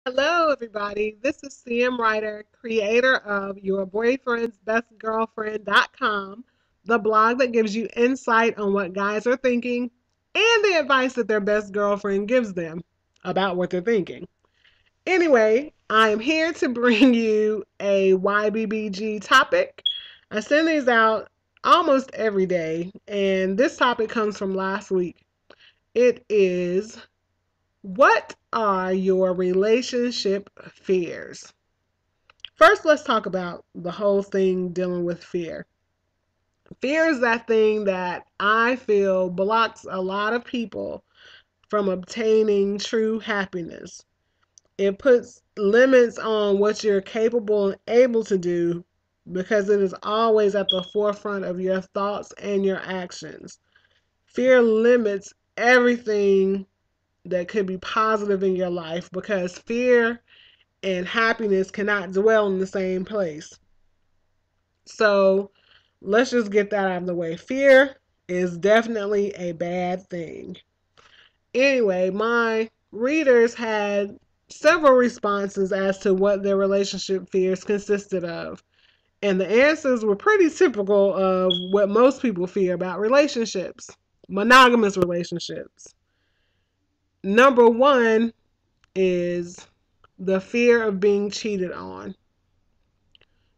Hello, everybody. This is CM Writer, creator of YourBoyfriend'sBestGirlfriend.com, the blog that gives you insight on what guys are thinking and the advice that their best girlfriend gives them about what they're thinking. Anyway, I am here to bring you a YBBG topic. I send these out almost every day, and this topic comes from last week. It is, what are your relationship fears? First, let's talk about the whole thing dealing with fear. Fear is that thing that I feel blocks a lot of people from obtaining true happiness. It puts limits on what you're capable and able to do because it is always at the forefront of your thoughts and your actions. Fear limits everything that could be positive in your life because fear and happiness cannot dwell in the same place. So let's just get that out of the way. Fear is definitely a bad thing. Anyway, my readers had several responses as to what their relationship fears consisted of. And the answers were pretty typical of what most people fear about relationships, monogamous relationships. Number one is the fear of being cheated on.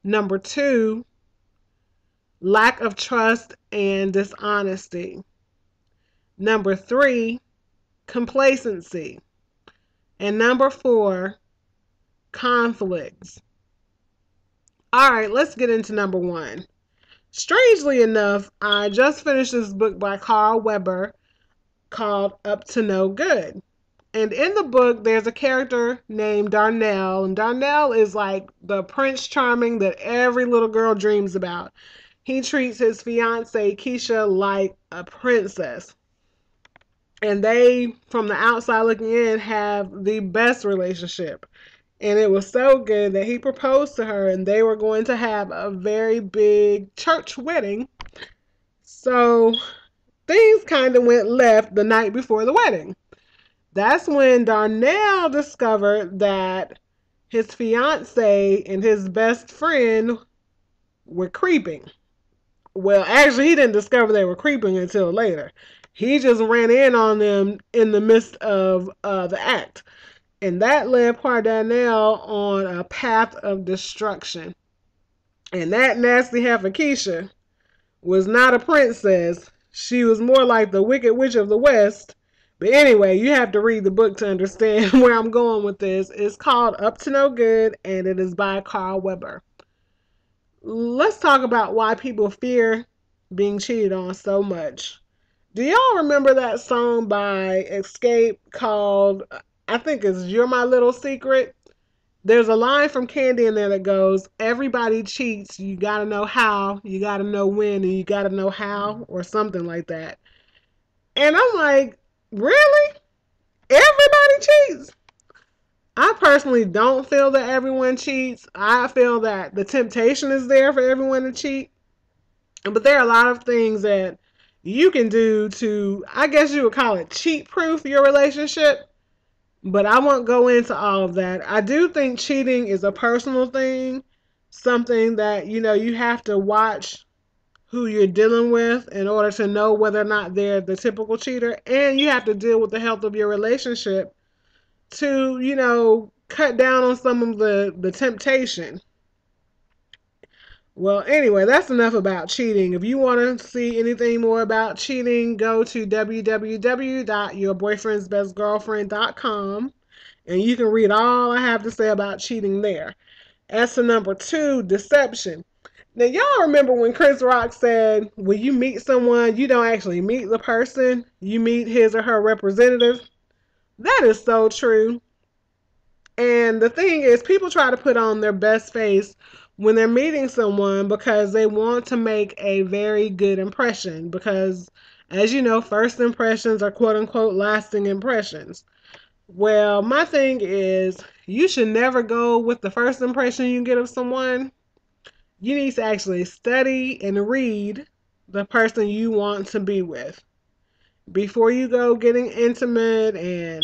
Number two, lack of trust and dishonesty. Number three, complacency. And number four, conflicts. All right, let's get into number one. Strangely enough, I just finished this book by Carl Weber called Up to No Good. And in the book, there's a character named Darnell. And Darnell is like the Prince Charming that every little girl dreams about. He treats his fiancee, Keisha, like a princess. And they, from the outside looking in, have the best relationship. And it was so good that he proposed to her, and they were going to have a very big church wedding. So things kind of went left the night before the wedding. That's when Darnell discovered that his fiance and his best friend were creeping. Well, actually, he didn't discover they were creeping until later. He just ran in on them in the midst of the act. And that led poor Darnell on a path of destruction. And that nasty heifer Keisha was not a princess. She was more like the Wicked Witch of the West. But anyway, you have to read the book to understand where I'm going with this. It's called Up to No Good, and it is by Carl Weber. Let's talk about why people fear being cheated on so much. Do y'all remember that song by Escape called, I think it's You're My Little Secret? There's a line from Candy in there that goes, everybody cheats, you gotta know how, you gotta know when, and you gotta know how, or something like that. And I'm like, really? Everybody cheats? I personally don't feel that everyone cheats. I feel that the temptation is there for everyone to cheat. But there are a lot of things that you can do to, I guess you would call it cheat proof your relationship. But I won't go into all of that. I do think cheating is a personal thing, something that, you have to watch who you're dealing with in order to know whether or not they're the typical cheater. And you have to deal with the health of your relationship to, cut down on some of the temptation. Well, anyway, that's enough about cheating. If you want to see anything more about cheating, go to www.yourboyfriendsbestgirlfriend.com and you can read all I have to say about cheating there. As to number two, deception. Now, y'all remember when Chris Rock said, when you meet someone, you don't actually meet the person, you meet his or her representative? That is so true. And the thing is, people try to put on their best face when they're meeting someone because they want to make a very good impression. Because, as you know, first impressions are quote unquote lasting impressions. Well, my thing is, you should never go with the first impression you get of someone. You need to actually study and read the person you want to be with before you go getting intimate and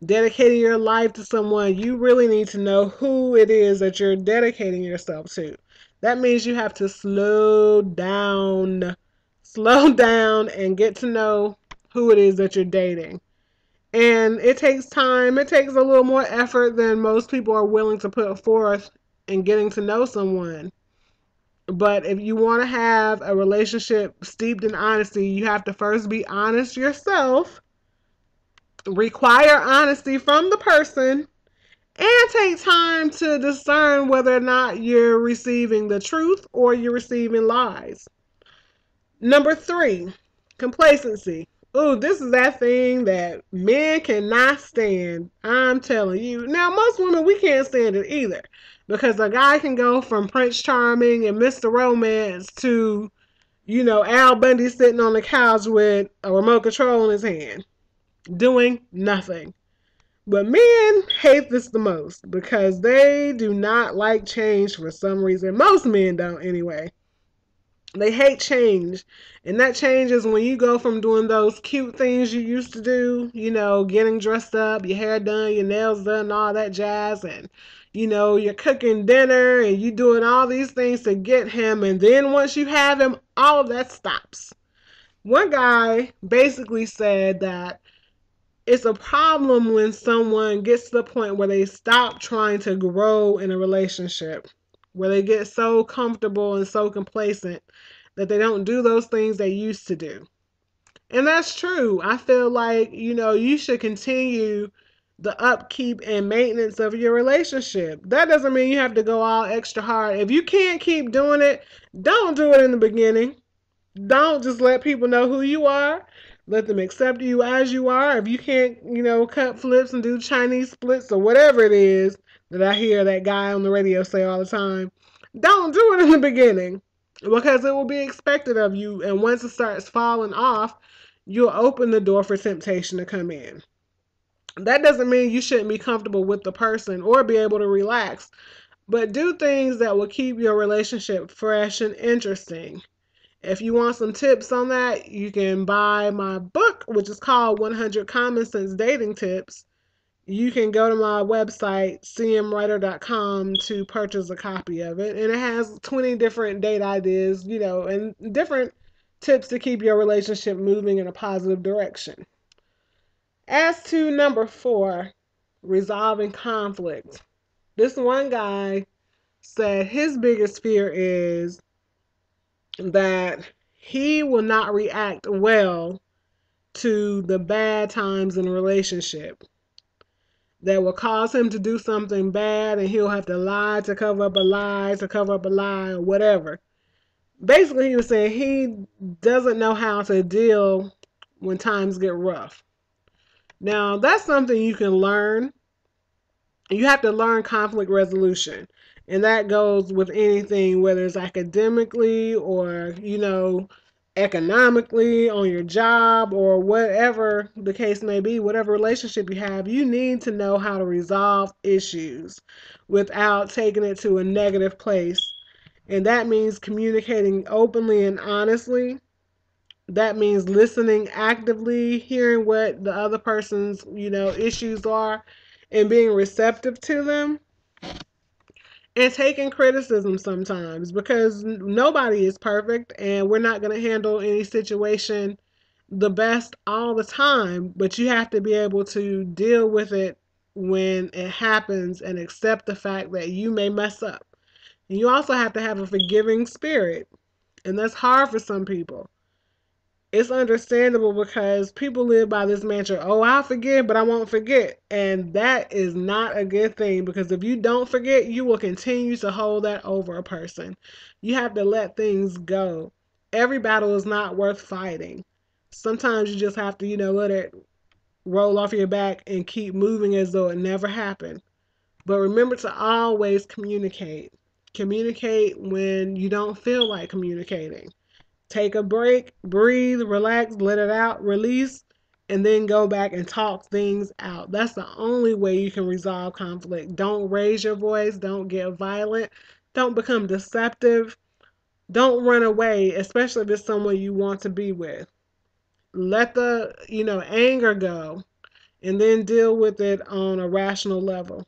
dedicating your life to someone, you really need to know who it is that you're dedicating yourself to. That means you have to slow down, and get to know who it is that you're dating. And it takes time, it takes a little more effort than most people are willing to put forth in getting to know someone. But if you want to have a relationship steeped in honesty, you have to first be honest yourself, require honesty from the person, and take time to discern whether or not you're receiving the truth or you're receiving lies. Number three, complacency. Ooh, this is that thing that men cannot stand. I'm telling you. Now, most women, we can't stand it either. Because a guy can go from Prince Charming and Mr. Romance to, Al Bundy sitting on the couch with a remote control in his hand, doing nothing. But men hate this the most because they do not like change for some reason. Most men don't, anyway. They hate change. And that change is when you go from doing those cute things you used to do, getting dressed up, your hair done, your nails done, all that jazz, and you're cooking dinner and you doing all these things to get him, and then once you have him, all of that stops. One guy basically said that it's a problem when someone gets to the point where they stop trying to grow in a relationship, where they get so comfortable and so complacent that they don't do those things they used to do. And that's true. I feel like, you should continue the upkeep and maintenance of your relationship. That doesn't mean you have to go all extra hard. If you can't keep doing it, don't do it in the beginning. Don't just let people know who you are. Let them accept you as you are. If you can't, cut flips and do Chinese splits or whatever it is that I hear that guy on the radio say all the time, don't do it in the beginning because it will be expected of you. And once it starts falling off, you'll open the door for temptation to come in. That doesn't mean you shouldn't be comfortable with the person or be able to relax, but do things that will keep your relationship fresh and interesting. If you want some tips on that, you can buy my book, which is called 100 Common Sense Dating Tips. You can go to my website, cmwriter.com, to purchase a copy of it. And it has 20 different date ideas, and different tips to keep your relationship moving in a positive direction. As to number four, resolving conflict. This one guy said his biggest fear is that he will not react well to the bad times in a relationship that will cause him to do something bad, and he'll have to lie to cover up a lie to cover up a lie or whatever. Basically, he was saying he doesn't know how to deal when times get rough. Now, that's something you can learn. You have to learn conflict resolution. And that goes with anything, whether it's academically or, economically, on your job, or whatever the case may be, whatever relationship you have, you need to know how to resolve issues without taking it to a negative place. And that means communicating openly and honestly. That means listening actively, hearing what the other person's, issues are, and being receptive to them, and taking criticism sometimes, because nobody is perfect and we're not going to handle any situation the best all the time, but you have to be able to deal with it when it happens and accept the fact that you may mess up. And you also have to have a forgiving spirit, and that's hard for some people. It's understandable because people live by this mantra, oh, I'll forgive, but I won't forget. And that is not a good thing, because if you don't forget, you will continue to hold that over a person. You have to let things go. Every battle is not worth fighting. Sometimes you just have to, let it roll off your back and keep moving as though it never happened. But remember to always communicate. Communicate when you don't feel like communicating. Take a break, breathe, relax, let it out, release, and then go back and talk things out. That's the only way you can resolve conflict. Don't raise your voice. Don't get violent. Don't become deceptive. Don't run away, especially if it's someone you want to be with. Let the, anger go. and then deal with it on a rational level.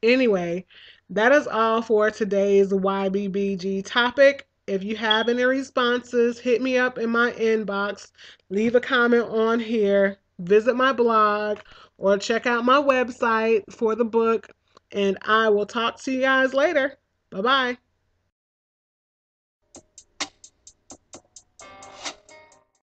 Anyway, that is all for today's YBBG topic. If you have any responses, hit me up in my inbox, leave a comment on here, visit my blog, or check out my website for the book. And I will talk to you guys later. Bye bye.